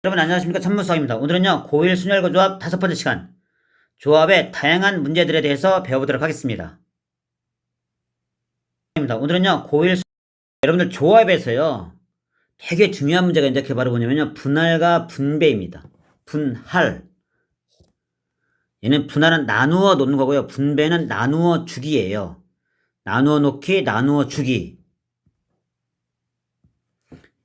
여러분 안녕하십니까, 천문수학입니다. 오늘은요 고일 순열거 조합 5번째 시간, 조합의 다양한 문제들에 대해서 배워보도록 하겠습니다. 오늘은요 여러분들 조합에서요 되게 중요한 문제가 있는데 그게 바로 뭐냐면요 분할과 분배입니다. 분할, 얘는 분할은 나누어 놓는 거고요, 분배는 나누어 주기예요. 나누어 놓기, 나누어 주기.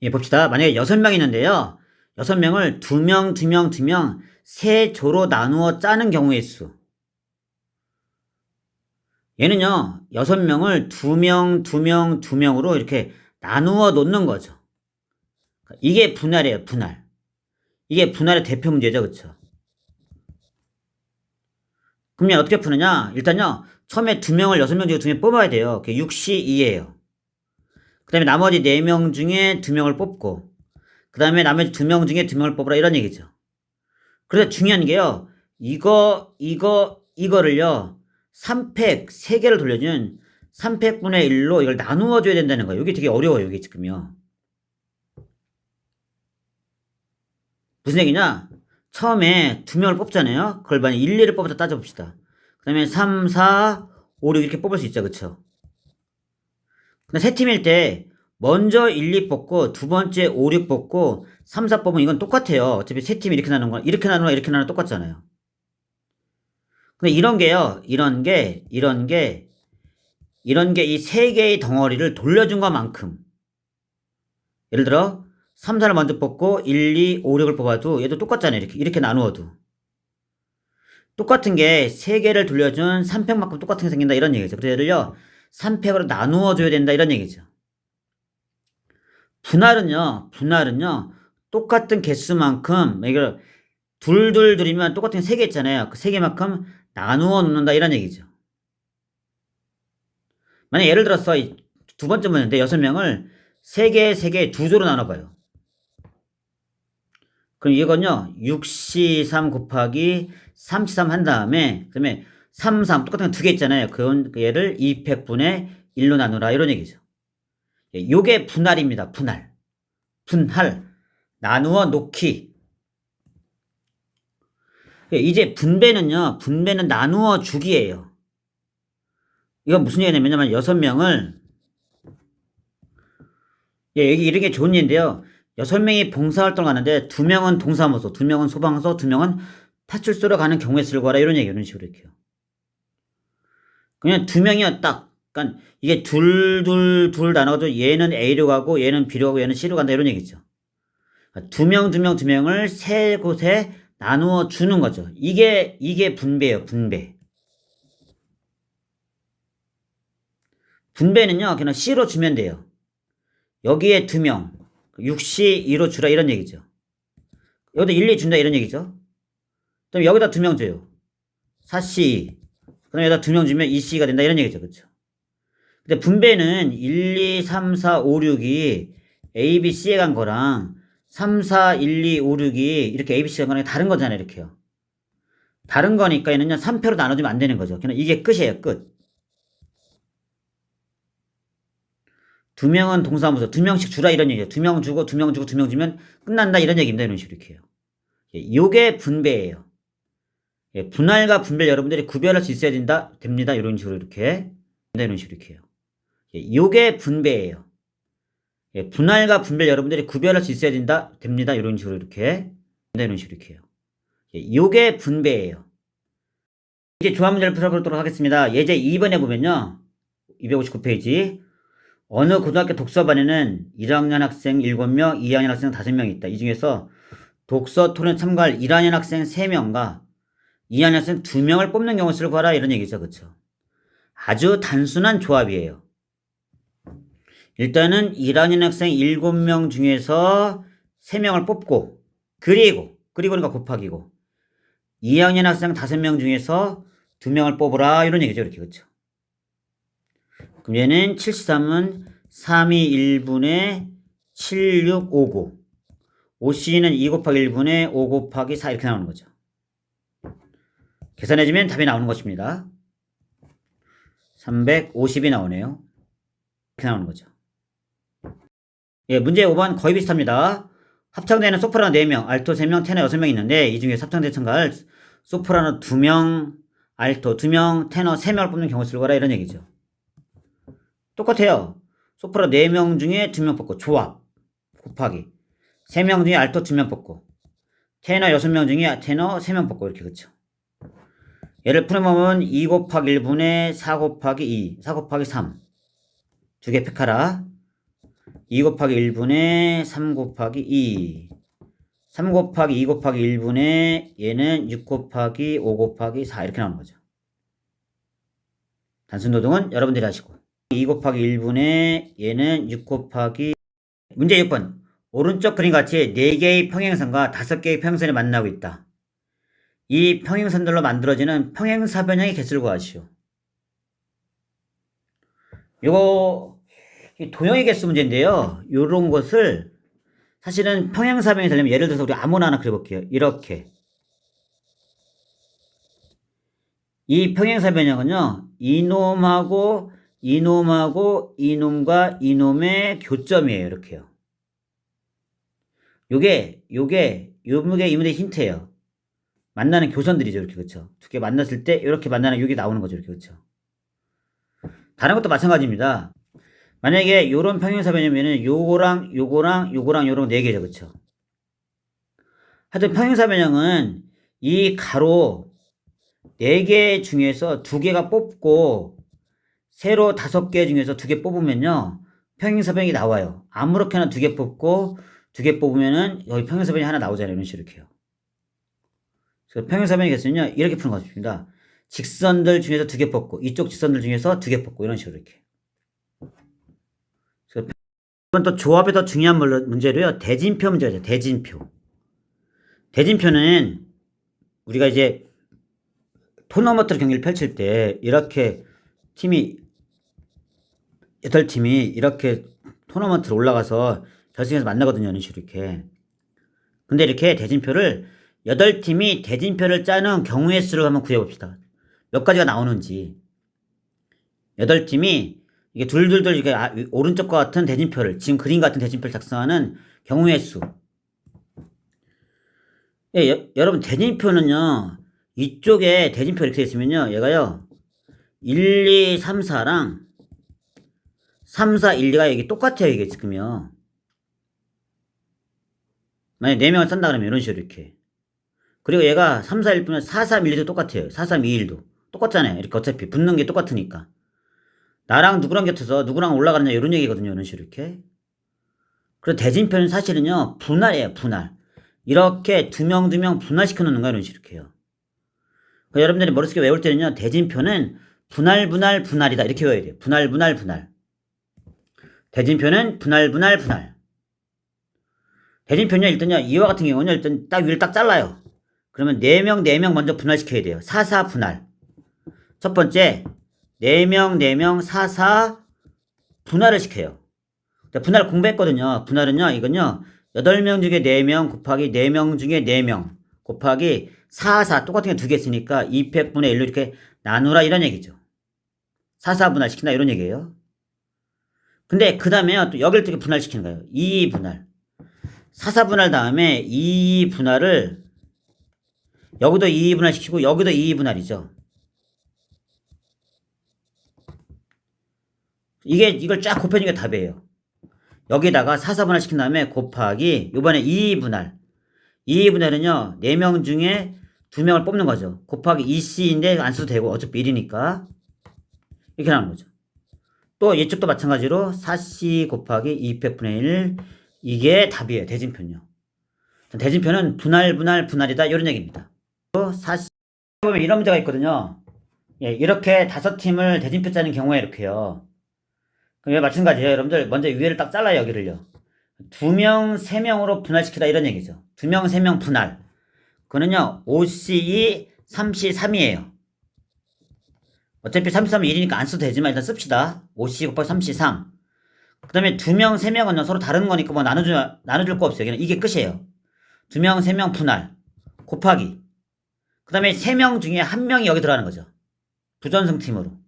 예, 봅시다. 만약에 6명이 있는데요, 6명을 2명, 2명, 2명 세 조로 나누어 짜는 경우의 수. 얘는요 6명을 2명, 2명, 2명으로 이렇게 나누어 놓는 거죠. 이게 분할이에요, 분할. 이게 분할의 대표 문제죠, 그쵸? 그러면 어떻게 푸느냐? 일단요 처음에 2명을 6명 중에 2명 뽑아야 돼요. 그게 6시 2예요. 그 다음에 나머지 4명 중에 2명을 뽑고, 그 다음에 나머지 2명 중에 2명을 뽑으라, 이런 얘기죠. 그래서 중요한 게요, 이거를요 3팩 3개를 돌려준 3팩분의 1로 이걸 나누어 줘야 된다는 거예요. 이게 되게 어려워요, 이게 지금요. 무슨 얘기냐? 처음에 2명을 뽑잖아요. 그걸 만약 1, 2를 뽑아서 따져봅시다. 그 다음에 3, 4, 5, 6 이렇게 뽑을 수 있죠, 그쵸? 근데 세 팀일 때 먼저 1, 2 뽑고 두 번째 5, 6 뽑고 3, 4 뽑으면 이건 똑같아요. 어차피 세 팀이 이렇게 나누는 거나 이렇게 나누나 이렇게 나누나 똑같잖아요. 근데 이런 게요, 이런 게 이 세 개의 덩어리를 돌려준 것만큼, 예를 들어 3, 4를 먼저 뽑고 1, 2, 5, 6을 뽑아도 얘도 똑같잖아요. 이렇게 나누어도 똑같은 게 3개를 돌려준 3팩만큼 똑같은 게 생긴다, 이런 얘기죠. 그래서 얘를요 3팩으로 나누어 줘야 된다, 이런 얘기죠. 분할은요 똑같은 개수만큼, 이걸 둘이면 똑같은 게 3개 있잖아요. 그 3개만큼 나누어 놓는다, 이런 얘기죠. 만약 예를 들어서 두 번째 문제인데 6명을 3개 2조로 나눠봐요. 그럼 이건요 6C3 곱하기 3C3 한 다음에, 그 다음에 3, 3 똑같은 거 2개 있잖아요. 얘를 2팩분의 1로 나누라, 이런 얘기죠. 요게 분할입니다. 분할. 나누어 놓기. 이제 분배는요, 분배는 나누어 주기예요. 이건 무슨 얘기냐면 6명을, 여기 이런 게 좋은 예인데요, 6명이 봉사활동 하는데 2명은 동사무소, 2명은 소방서, 2명은 파출소로 가는 경우의 수를 구하라, 이런 얘기, 이런 식으로 이렇게요. 그냥 2명이요, 딱. 그러니까 이게 둘 나눠도 얘는 A로 가고 얘는 B로 가고 얘는 C로 간다, 이런 얘기죠. 그러니까 2명을 세 곳에 나누어 주는 거죠. 이게 분배예요, 분배. 분배는요 그냥 C로 주면 돼요. 여기에 2명 6C 2로 주라, 이런 얘기죠. 여기다 1, 2 준다, 이런 얘기죠. 그럼 여기다 2명 줘요. 4C. 그럼 여기다 2명 주면 2C가 된다, 이런 얘기죠, 그렇죠? 근데 분배는 1, 2, 3, 4, 5, 6이 A, B, C에 간 거랑 3, 4, 1, 2, 5, 6이 이렇게 A, B, C에 간 거랑 다른 거잖아요, 이렇게요. 다른 거니까 얘는요 3표로 나눠주면 안 되는 거죠. 그냥 이게 끝이에요, 끝. 2명은 동사무소, 2명씩 주라, 이런 얘기예요. 2명 주고 2명 주고 2명 주면 끝난다, 이런 얘기입니다. 이런 식으로 이렇게 해요. 요게 분배예요. 분할과 분배를 여러분들이 구별할 수 있어야 됩니다. 이런 식으로 이렇게. 이런 식으로 이렇게 해요. 요게 분배예요. 분할과 분배를 여러분들이 구별할 수 있어야 됩니다. 이런 식으로 이렇게. 이런 식으로 이렇게 해요. 요게 분배예요. 이제 조합 문제를 풀어보도록 하겠습니다. 예제 2번에 보면요, 259페이지. 어느 고등학교 독서반에는 1학년 학생 7명, 2학년 학생 5명이 있다. 이 중에서 독서 토론 참가할 1학년 학생 3명과 2학년 학생 2명을 뽑는 경우 수를 구하라, 이런 얘기죠, 그쵸? 아주 단순한 조합이에요. 일단은 1학년 학생 7명 중에서 3명을 뽑고, 그리고니까 곱하기고, 2학년 학생 5명 중에서 2명을 뽑으라, 이런 얘기죠, 이렇게, 그쵸? 그럼 얘는 73은 3이 1분의 7659, 5C는 2 곱하기 1분의 5 곱하기 4, 이렇게 나오는 거죠. 계산해주면 답이 나오는 것입니다. 350이 나오네요. 이렇게 나오는 거죠. 문제 5번 거의 비슷합니다. 합창대에는 소프라노 4명, 알토 3명, 테너 6명 있는데 이 중에 합창대에 참가할 소프라노 2명, 알토 2명, 테너 3명을 뽑는 경우 쓸 거라 이런 얘기죠. 똑같아요. 소프라노 4명 중에 2명 뽑고 조합 곱하기 3명 중에 알토 2명 뽑고 테너 6명 중에 테너 3명 뽑고 이렇게 그쵸. 얘를 풀어보면 2 곱하기 1분의 4 곱하기 2, 4 곱하기 3 두 개 팩하라. 2 곱하기 1분의 3 곱하기 2 3 곱하기 2 곱하기 1분의 얘는 6 곱하기 5 곱하기 4 이렇게 나오는 거죠. 단순노동은 여러분들이 하시고 2 곱하기 1분의 얘는 6 곱하기 문제 6번 오른쪽 그림같이 4개의 평행선과 5개의 평행선이 만나고 있다. 이 평행선들로 만들어지는 평행사변형의 개수를 구하시오. 요거 도형의 개수 문제인데요. 요런 것을 사실은 평행사변이 되려면 예를 들어서 우리 아무나 하나 그려볼게요. 이렇게 이 평행사변형은요 이놈하고 이놈하고 이놈과 이놈의 교점이에요. 이렇게요. 요게 이문의 힌트예요. 만나는 교선들이죠. 이렇게 그쵸. 두 개 만났을 때 이렇게 만나는 요게 나오는 거죠. 이렇게 그쵸. 다른 것도 마찬가지입니다. 만약에 요런 평행사변이면은 요거랑 요거랑 요거랑 요런 4개죠. 그쵸. 하여튼 평행사변형은 이 가로 4개 중에서 2개가 뽑고 세로 5개 중에서 2개 뽑으면요 평행사변이 나와요. 아무렇게나 2개 뽑고 2개 뽑으면은 여기 평행사변이 하나 나오잖아요. 이런 식으로 이렇게요. 그래서 평행사변이 개수는요 이렇게 푸는 것입니다. 직선들 중에서 2개 뽑고 이쪽 직선들 중에서 2개 뽑고 이런 식으로 이렇게. 그래서 이건 또 조합이 더 중요한 문제로요. 대진표 문제죠. 대진표. 대진표는 우리가 이제 토너먼트 경기를 펼칠 때 이렇게 팀이 8팀이 이렇게 토너먼트로 올라가서 결승에서 만나거든요. 이런 식으로 이렇게. 근데 이렇게 대진표를 8팀이 대진표를 짜는 경우의 수를 한번 구해봅시다. 몇 가지가 나오는지. 8팀이 이게 둘둘둘 이렇게 오른쪽과 같은 대진표를 지금 그림 같은 대진표를 작성하는 경우의 수. 예, 여러분 대진표는요. 이쪽에 대진표 이렇게 있으면요. 얘가요. 1, 2, 3, 4랑 3, 4, 1, 2가 이게 똑같아요. 이게 지금요. 만약에 4명을 쓴다 그러면 이런 식으로 이렇게. 그리고 얘가 3, 4, 1 뿐만 4, 3, 1, 2도 똑같아요. 4, 3, 2, 1도. 똑같잖아요. 이렇게 어차피 붙는 게 똑같으니까. 나랑 누구랑 겹쳐서 누구랑 올라가느냐 이런 얘기거든요. 이런 식으로 이렇게. 그리고 대진표는 사실은요. 분할이에요. 분할. 이렇게 2명 분할시켜 놓는 거예요. 이런 식으로 이렇게요. 그러니까 여러분들이 머릿속에 외울 때는요. 대진표는 분할이다. 이렇게 외워야 돼요. 분할. 대진표는 분할. 대진표는요. 일단요. 이와 같은 경우는 일단 딱 위를 딱 잘라요. 그러면 4명 먼저 분할시켜야 돼요. 4, 4 분할. 첫 번째 4명 4, 4 분할을 시켜요. 분할 공부했거든요. 분할은요. 이건요. 8명 중에 4명 곱하기 4명 중에 4명 곱하기 4, 4 똑같은 게 2개 있으니까 200분의 1로 이렇게 나누라 이런 얘기죠. 4, 4 분할시킨다 이런 얘기예요. 근데 그 다음에요. 또 여기를 또 분할시키는 거예요. 2 분할. 4, 4 분할 다음에 2 분할을 여기도 2 분할시키고 여기도 2 분할이죠. 이걸 쫙 곱해주는 게 답이에요. 여기다가 4, 4분할 시킨 다음에 곱하기 요번에 2 분할. 2 분할은요. 4명 중에 2명을 뽑는 거죠. 곱하기 2C인데 안 써도 되고 어차피 1이니까 이렇게 나오는 거죠. 또 이쪽도 마찬가지로 4C 곱하기 200분의 1 이게 답이에요. 대진표는요. 대진표는 분할이다 이런 얘기입니다. 또 4C 보면 이런 문제가 있거든요. 예, 이렇게 5팀을 대진표 짜는 경우에 이렇게요. 그럼 마찬가지예요. 여러분들 먼저 위에를 딱 잘라요. 여기를요. 2명 3명으로 분할시키다 이런 얘기죠. 2명 3명 분할. 그거는요. 5C2 3C3이에요. 어차피 33은 1이니까 안 써도 되지만 일단 씁시다. 5C 곱하기 3C3. 그 다음에 2명 3명은요. 서로 다른 거니까 뭐 나눠줄 거 없어요. 그냥 이게 끝이에요. 2명 3명 분할. 곱하기. 그 다음에 3명 중에 1명이 여기 들어가는 거죠. 부전승 팀으로.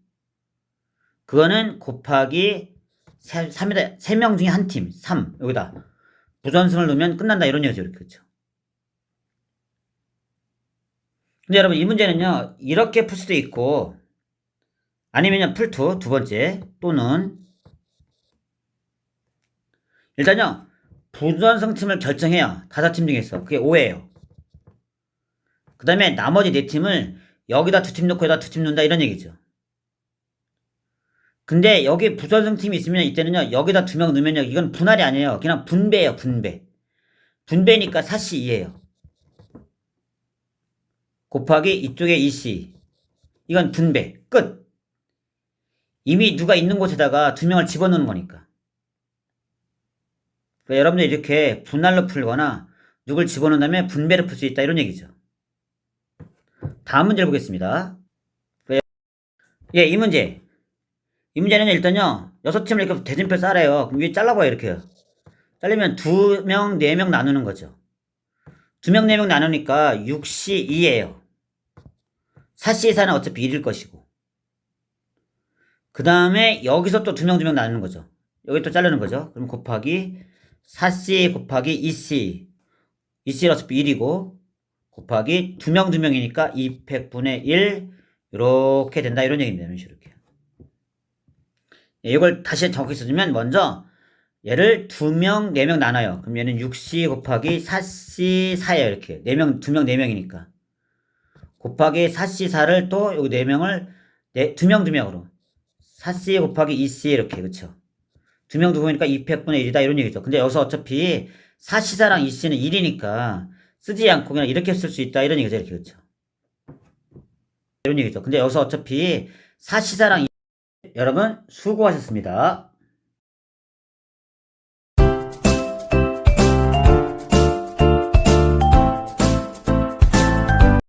그거는 곱하기 3이다. 3명 중에 한 팀. 3. 여기다. 부전승을 넣으면 끝난다 이런 얘기죠. 이렇게. 그렇죠. 근데 여러분 이 문제는요. 이렇게 풀 수도 있고 아니면요. 풀2 두 번째 또는 일단요. 부전승 팀을 결정해요. 5팀 중에서. 그게 5예요. 그 다음에 나머지 4팀을 여기다 2팀 넣고 여기다 2팀 넣는다 이런 얘기죠. 근데 여기 부전승 팀이 있으면 이때는요. 여기다 2명 넣으면요. 이건 분할이 아니에요. 그냥 분배예요. 분배. 분배니까 4C2예요. 곱하기 이쪽에 2C. 이건 분배. 끝. 이미 누가 있는 곳에다가 2명을 집어넣는 거니까. 그러니까 여러분들 이렇게 분할로 풀거나 누굴 집어넣은 다음에 분배를 풀 수 있다 이런 얘기죠. 다음 문제를 보겠습니다. 예, 이 문제. 이 문제는 일단요. 6팀을 이렇게 대진표 싸래요. 그럼 위에 잘라봐요. 이렇게요. 잘리면 2명, 4명 나누는 거죠. 2명, 4명 나누니까 6C2예요. 4C4는 어차피 1일 것이고. 그 다음에 여기서 또 2명, 2명 나누는 거죠. 여기 또 자르는 거죠. 그럼 곱하기 4C 곱하기 2C. 2C는 어차피 1이고 곱하기 2명, 2명이니까 200분의 1 이렇게 된다. 이런 얘기입니다. 이런 식으로. 이걸 다시 정확히 써주면 먼저 얘를 2명, 4명 나눠요. 그럼 얘는 6C 곱하기 4C 4예요. 이렇게 4명, 2명, 4명이니까 곱하기 4C 4를 또 여기 4명을 2명, 2명으로 4C 곱하기 2C 이렇게 그쵸. 2명, 2명이니까 200분의 1이다 이런 얘기죠. 근데 여기서 어차피 4C 4랑 2C는 1이니까 쓰지 않고 그냥 이렇게 쓸 수 있다 이런 얘기죠. 이렇게 그쵸. 이런 얘기죠. 근데 여기서 어차피 4C 4랑 여러분 수고하셨습니다.